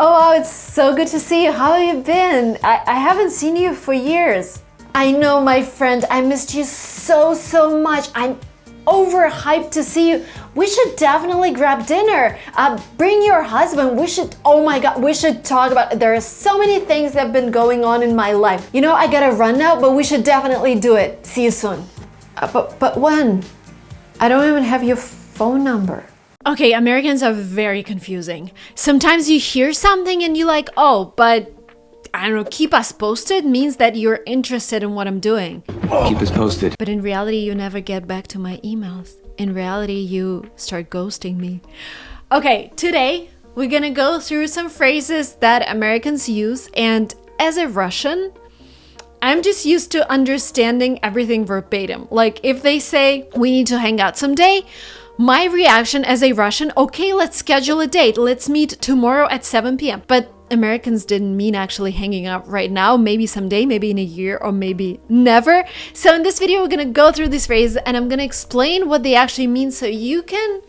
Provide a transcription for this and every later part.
Oh, wow, it's so good to see you. How have you been? I haven't seen you for years. I know, my friend, I missed you so much. I'm overhyped to see you. We should definitely grab dinner. Bring your husband. Oh my God, we should talk about, there are so many things that have been going on in my life. You know, I gotta run now, but we should definitely do it. See you soon. But when? I don't even have your phone number. Okay, Americans are very confusing. Sometimes you hear something and you're like, oh, but I don't know, keep us posted means that you're interested in what I'm doing. Keep us posted. But in reality, you never get back to my emails. In reality, you start ghosting me. Okay, today we're gonna go through some phrases that Americans use, and as a Russian, I'm just used to understanding everything verbatim. Like if they say, we need to hang out someday, my reaction as a Russian, okay, let's schedule a date. Let's meet tomorrow at 7 p.m. But Americans didn't mean actually hanging out right now, maybe someday, maybe in a year, or maybe never. So in this video, we're gonna go through these phrases and I'm gonna explain what they actually mean so you can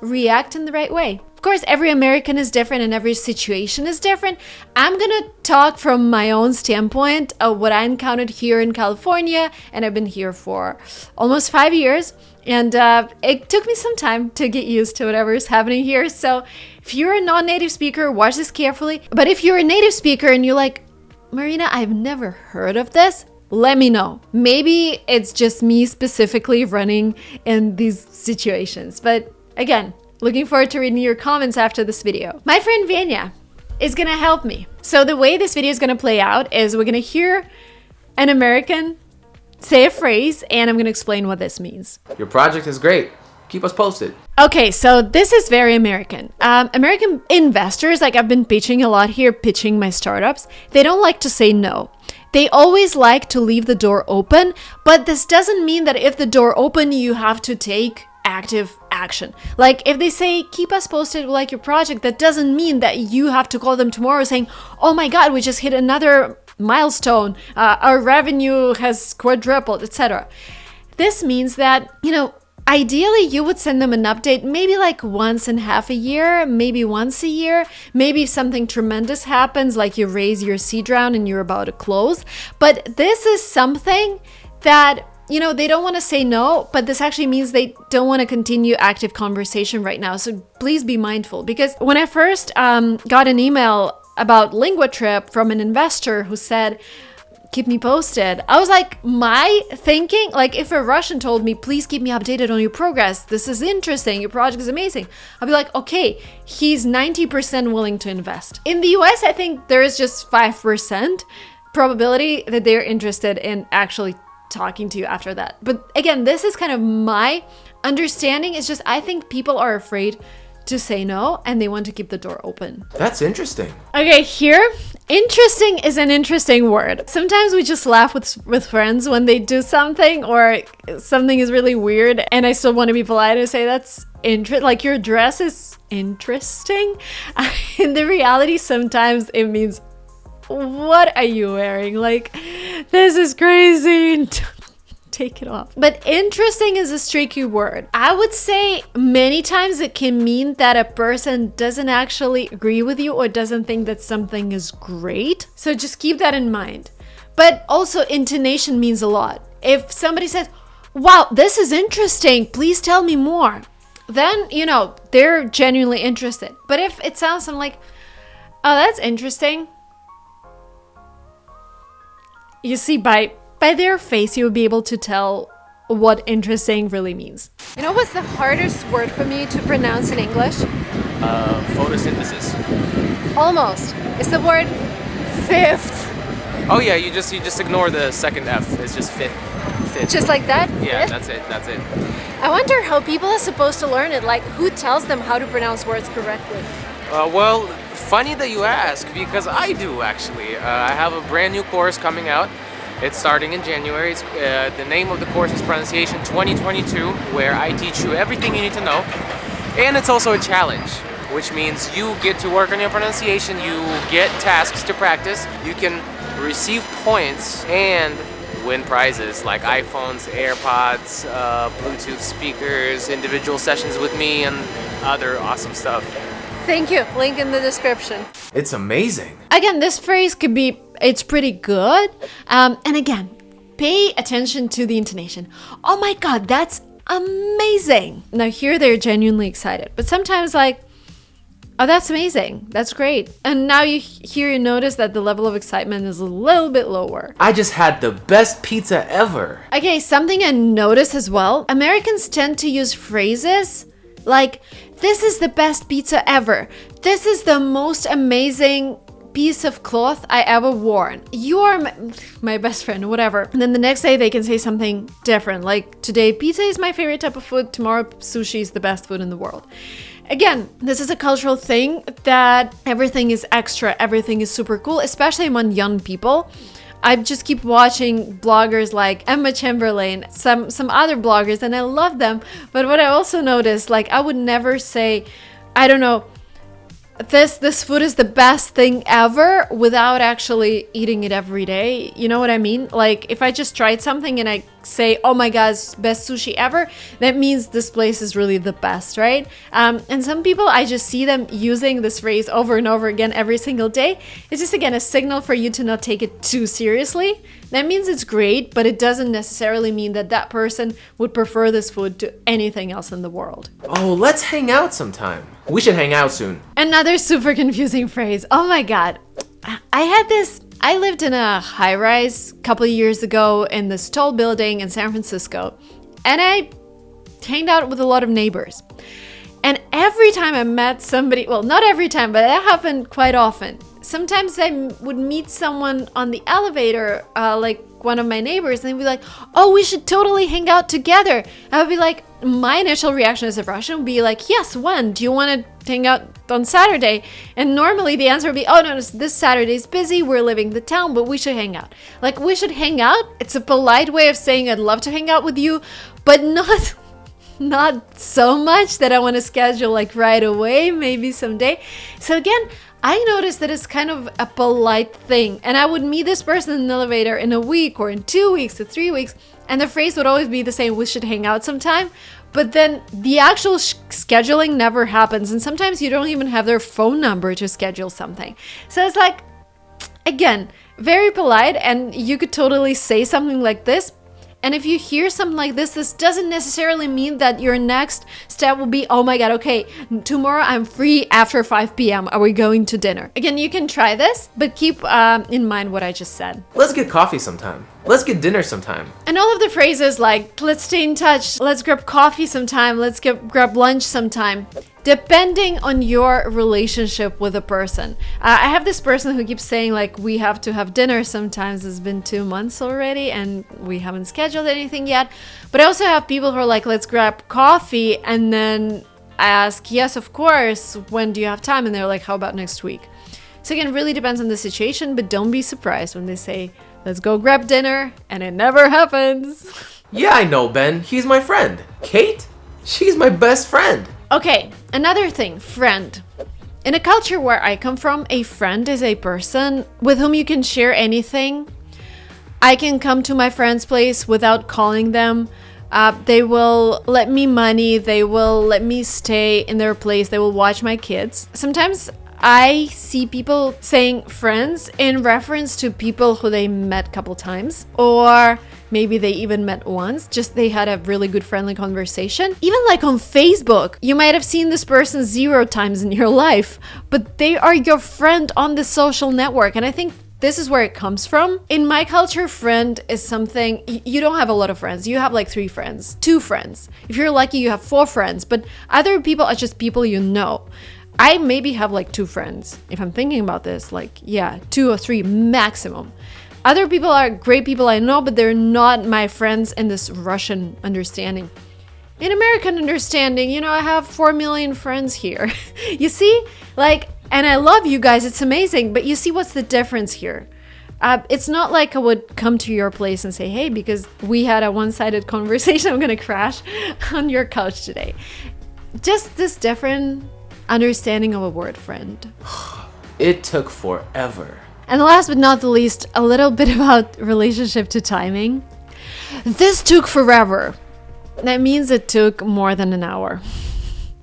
react in the right way. Of course, every American is different and every situation is different. I'm gonna talk from my own standpoint of what I encountered here in California, and I've been here for almost 5 years. And it took me some time to get used to whatever is happening here. So if you're a non-native speaker, watch this carefully. But if you're a native speaker and you're like, Marina, I've never heard of this, let me know. Maybe it's just me specifically running in these situations. But again, looking forward to reading your comments after this video. My friend Vanya is gonna help me. So the way this video is gonna play out is we're gonna hear an American say a phrase, and I'm gonna explain what this means. Your project is great. Keep us posted. Okay, so this is very American. American investors, like I've been pitching a lot here, pitching my startups, they don't like to say no. They always like to leave the door open, but this doesn't mean that if the door open, you have to take active action. Like if they say, keep us posted, we like your project, that doesn't mean that you have to call them tomorrow saying, oh my God, we just hit another milestone, our revenue has quadrupled, etc. This means that, you know, ideally you would send them an update maybe like once in half a year, maybe once a year, maybe if something tremendous happens, like you raise your seed round and you're about to close. But this is something that, you know, they don't want to say no, but this actually means they don't want to continue active conversation right now. So please be mindful, because when I first got an email about LinguaTrip from an investor who said, keep me posted, I was like, my thinking, like if a Russian told me, please keep me updated on your progress, this is interesting, your project is amazing, I'd be like, okay, he's 90% willing to invest. In the US, I think there is just 5% probability that they're interested in actually talking to you after that. But again, this is kind of my understanding. It's just, I think people are afraid to say no and they want to keep the door open. That's interesting. Okay, here, interesting is an interesting word. Sometimes we just laugh with friends when they do something or something is really weird, and I still want to be polite and say that's interesting, like your dress is interesting. In the reality, sometimes it means, what are you wearing? Like, this is crazy. Take it off. But interesting is a tricky word. I would say many times it can mean that a person doesn't actually agree with you or doesn't think that something is great. So just keep that in mind. But also intonation means a lot. If somebody says, wow, this is interesting, please tell me more, then, you know, they're genuinely interested. But if it sounds something like, oh, that's interesting, you see, by their face, you'll be able to tell what interesting really means. You know what's the hardest word for me to pronounce in English? Photosynthesis. Almost. It's the word fifth. Oh yeah, you just ignore the second F. It's just fifth. Just like that? Yeah, Fifth? that's it. I wonder how people are supposed to learn it. Like, who tells them how to pronounce words correctly? Well, funny that you ask, because I do actually. I have a brand new course coming out. It's starting in January. The name of the course is Pronunciation 2022, where I teach you everything you need to know. And it's also a challenge, which means you get to work on your pronunciation, you get tasks to practice, you can receive points and win prizes like iPhones, AirPods, Bluetooth speakers, individual sessions with me, and other awesome stuff. Thank you. Link in the description. It's amazing. Again, this phrase could be, it's pretty good. And again, pay attention to the intonation. Oh my God, that's amazing. Now here they're genuinely excited, but sometimes like, oh, that's amazing. That's great. And now you notice that the level of excitement is a little bit lower. I just had the best pizza ever. Okay, something I notice as well, Americans tend to use phrases like, this is the best pizza ever. This is the most amazing piece of cloth I ever worn. You are my best friend, whatever. And then the next day they can say something different. Like, today pizza is my favorite type of food. Tomorrow sushi is the best food in the world. Again, this is a cultural thing that everything is extra. Everything is super cool, especially among young people. I just keep watching bloggers like Emma Chamberlain, some other bloggers, and I love them. But what I also noticed, like, I would never say, I don't know, this food is the best thing ever without actually eating it every day. You know what I mean? Like, if I just tried something and I say, oh my God, best sushi ever, that means this place is really the best, right? And some people, I just see them using this phrase over and over again every single day. It's just, again, a signal for you to not take it too seriously. That means it's great, but it doesn't necessarily mean that that person would prefer this food to anything else in the world. Oh, let's hang out sometime. We should hang out soon. Another super confusing phrase. Oh my God. I lived in a high-rise a couple of years ago in this tall building in San Francisco, and I hanged out with a lot of neighbors. And every time I met somebody, well, not every time, but that happened quite often. Sometimes I would meet someone on the elevator, like one of my neighbors, and they'd be like, oh, we should totally hang out together. I would be like, my initial reaction as a Russian would be like, yes, when? Do you want to hang out on Saturday? And normally the answer would be, oh, no, this Saturday is busy. We're leaving the town, but we should hang out. Like, we should hang out. It's a polite way of saying I'd love to hang out with you, but not so much that I want to schedule like right away, maybe someday. So again, I noticed that it's kind of a polite thing. And I would meet this person in the elevator in a week or in 2 weeks or 3 weeks. And the phrase would always be the same, we should hang out sometime. But then the actual scheduling never happens. And sometimes you don't even have their phone number to schedule something. So it's like, again, very polite. And you could totally say something like this. And if you hear something like this doesn't necessarily mean that your next step will be, oh my God, okay, tomorrow I'm free after 5 p.m. Are we going to dinner? Again, you can try this, but keep in mind what I just said. Let's get coffee sometime. Let's get dinner sometime. And all of the phrases like, let's stay in touch, let's grab coffee sometime, let's grab lunch sometime, depending on your relationship with a person. I have this person who keeps saying like, we have to have dinner sometimes. It's been 2 months already and we haven't scheduled anything yet. But I also have people who are like, let's grab coffee. And then I ask, yes, of course, when do you have time? And they're like, how about next week? So again, it really depends on the situation, but don't be surprised when they say, let's go grab dinner, and it never happens. Yeah, I know, Ben. He's my friend. Kate? She's my best friend. Okay, another thing, friend. In a culture where I come from, a friend is a person with whom you can share anything. I can come to my friend's place without calling them. They will let me money. They will let me stay in their place. They will watch my kids. Sometimes I see people saying friends in reference to people who they met a couple times, or maybe they even met once, just they had a really good friendly conversation. Even like on Facebook, you might have seen this person 0 times in your life, but they are your friend on the social network. And I think this is where it comes from. In my culture, friend is something, you don't have a lot of friends. You have like 3 friends, 2 friends. If you're lucky, you have 4 friends, but other people are just people you know. I maybe have like 2 friends. If I'm thinking about this, like, yeah, 2 or 3 maximum. Other people are great people I know, but they're not my friends in this Russian understanding. In American understanding, I have 4 million friends here. You see? Like, and I love you guys. It's amazing. But you see what's the difference here? It's not like I would come to your place and say, hey, because we had a one-sided conversation, I'm going to crash on your couch today. Just this different understanding of a word, friend. It took forever. And last but not the least, a little bit about relationship to timing. This took forever. That means it took more than an hour.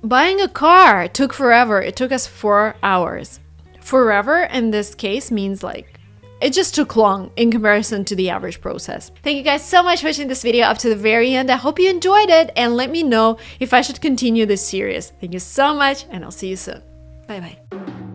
Buying a car took forever. It took us 4 hours. Forever in this case means like it just took long in comparison to the average process. Thank you guys so much for watching this video up to the very end. I hope you enjoyed it and let me know if I should continue this series. Thank you so much and I'll see you soon. Bye bye.